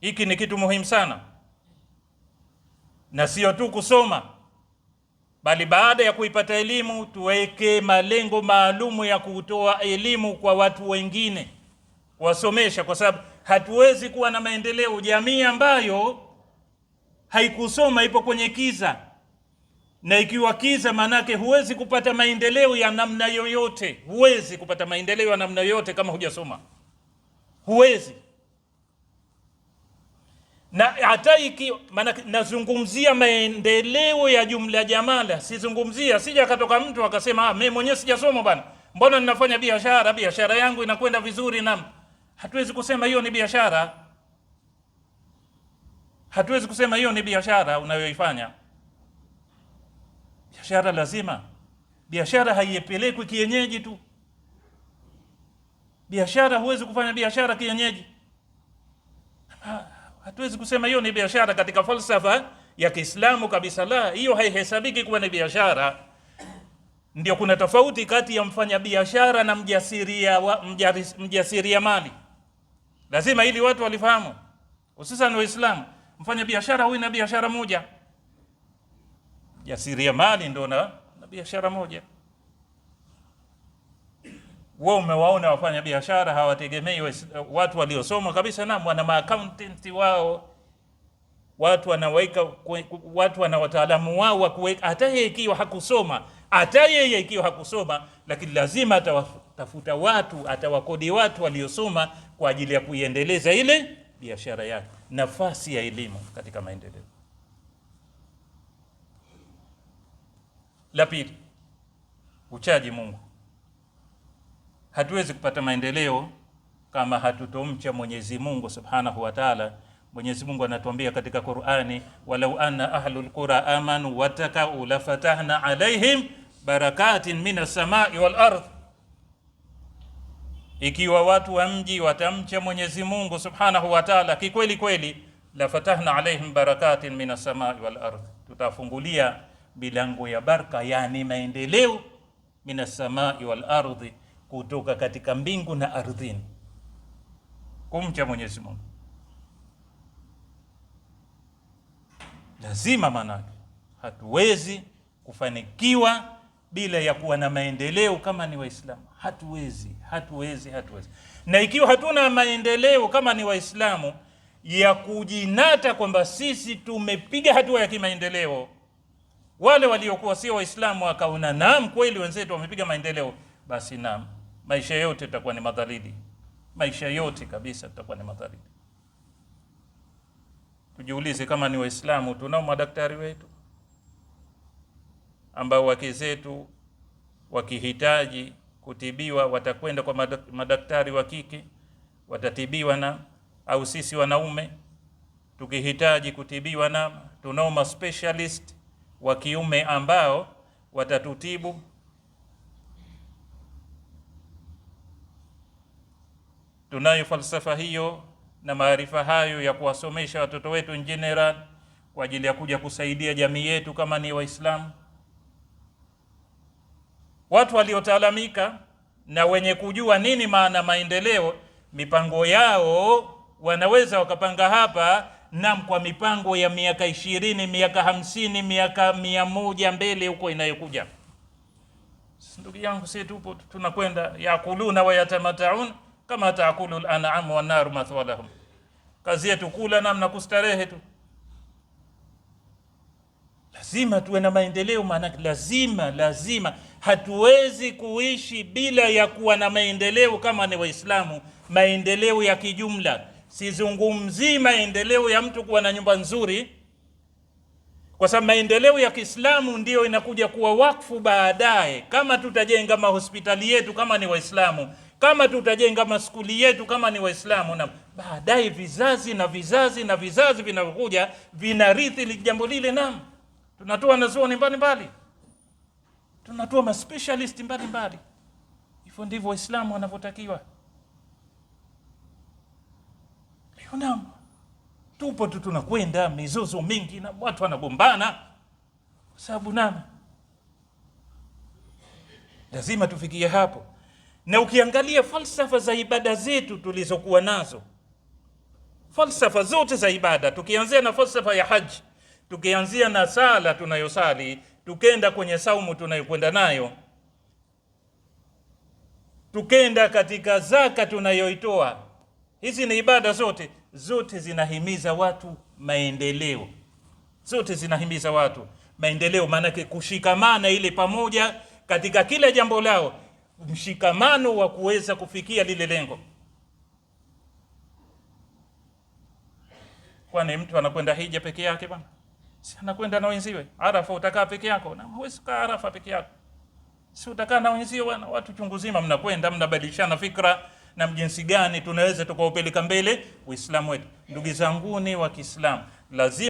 Hiki ni kitu muhimu sana, na sio tu kusoma, bali baada ya kuipata elimu tuweke malengo maalumu ya kutoa elimu kwa watu wengine, kuwasomesha, kwa sababu hatuwezi kuwa na maendeleo jamii ambayo haikusoma, ipo kwenye kiza. Na ikiwa kiza, manake huwezi kupata maendeleo ya namna yoyote. Huwezi kupata maendeleo ya namna yoyote kama hujasoma, huwezi. Na hata maana nazungumzia maendeleo ya jumla jamala, sizungumzia sija katoka mtu akasema mimi mwenyewe sijasoma bwana, mbona ninafanya biashara yangu inakwenda vizuri. Na hatuwezi kusema hiyo ni biashara, hatuwezi kusema hiyo ni biashara unayoifanya. Biashara lazima, biashara haiyepelekwi kienyeji tu. Biashara huwezi kufanya biashara kienyeji, hatuwezi kusema hiyo ni biashara katika falsafa ya Kiislamu kabisa. La, hiyo haihesabiki kuwa ni biashara. Ndio kuna tofauti kati ya mfanya biashara na mjasiriamali. Lazima ili watu walifahamu, hususan Waislamu. Mfanya biashara huyu na biashara moja, mjasiriamali ndo na biashara moja. Wao umewaona wafanya biashara hawategemei watu waliosoma kabisa, na wana accountant wao, watu wanaweka, watu wana wataalamu wao wa kuweka. Hata yeye ikiwa hakusoma, lakini lazima atawatafuta watu, atawakodi watu waliosoma kwa ajili ya kuiendeleza ile biashara yake. Nafasi ya elimu katika maendeleo. La pili, uchaji Mungu. Hatuwezi kupata maendeleo kama hatutomcha Mwenyezi Mungu Subhanahu wa Ta'ala. Mwenyezi Mungu anatuambia katika Qur'ani, walau anna ahlul qura amanu wattaqu lafatahna alaihim barakatin minas samai wal ardh. Ikiwa watu wa mji watamcha Mwenyezi Mungu Subhanahu wa Ta'ala kikweli kweli, lafatahna alaihim barakatin minas samai wal ardh, tutafungulia milango ya baraka, yani maendeleo, minas samai wal ardh, kutoka katika mbingu na ardhini. Kumcha Mwenyezi Mungu lazima, manake hatuwezi kufanikiwa bila ya kuwa na maendeleo kama ni Waislamu. Hatuwezi. Na ikiwa hatuna maendeleo kama ni Waislamu ya kujinata kwamba sisi tumepiga hatua ya kimaendeleo, wale waliokuwa sio Waislamu wakaona naam, kweli wenzetu wamepiga maendeleo, basi naam, maisha yote tutakuwa ni madhalili. Maisha yote kabisa tutakuwa ni madhalili. Tujiulize, kama ni Waislamu, tunao madaktari wetu ambao wake zetu wakihitaji kutibiwa watakwenda kwa madaktari wa kike, watatibiwa na, au sisi wanaume tukihitaji kutibiwa na, tunao ma specialist wa kiume ambao watatutibu. Tunayo falsafa hiyo na maarifa hayo ya kuwasomesha watoto wetu in general kwa ajili ya kuja kusaidia jamii yetu kama ni Waislamu. Watu waliotaalamika na wenye kujua nini maana maendeleo, mipango yao wanaweza wakapanga hapa na kwa mipango ya miaka 20, miaka 50, miaka 100 mbele huko inayokuja. Ndugu yangu, sisi tupo tunakwenda, yakuluna wa yatamataun kama taakulu al-an'am wa nar mathwalahum. Kazi yetu kula namna kustarehe tu. Lazima tuwe na maendeleo, maana lazima. Hatuwezi kuishi bila ya kuwa na maendeleo kama ni Waislamu, maendeleo ya kijumla. Sizungumzi maendeleo ya mtu kuwa na nyumba nzuri, kwa sababu maendeleo ya Kiislamu ndio inakuja kuwa wakfu baadaye. Kama tutajenga mahospitali yetu kama ni Waislamu, kama tutajenga maskuli yetu kama ni Waislamu, na baadaye vizazi na vizazi vinavyokuja vinarithi jambo lile. Naam, tunatoa wanazuoni mbalimbali, tunatoa ma specialist mbalimbali. Hivyo ndivyo Waislamu wanavyotakiwa. Naam, tupo tu tunakwenda mizozo mingi na watu wanagombana kwa sababu naam, lazima tufikie hapo. Na ukiangalia falsafa za ibada zetu tulizokuwa nazo, falsafa zote za ibada, tukianzia na falsafa ya haji, tukianzia na sala tunayosali, tukenda kwenye saumu tunayokwenda nayo, tukenda katika zaka tunayoitoa. Hizi ni ibada zote zinahimiza watu maendeleo, zote zinahimiza watu maendeleo. Maana kushikamana ile pamoja katika kila jambo lao, mshikamano wa kuweza kufikia lile lengo. Kwani mtu anakwenda hija peke yake bwana? Si anakwenda na wenziwe. Arafa utakaa peke yako? Na huwezi kukaa Arafa peke yako. Si utakaa na wenziwe bwana? Watu chungu zima mnakwenda, mnabadilishana fikra na jinsi gani tunaweza tukaupeleka mbele Uislamu wetu. Ndugu zanguni wa Kiislamu, lazima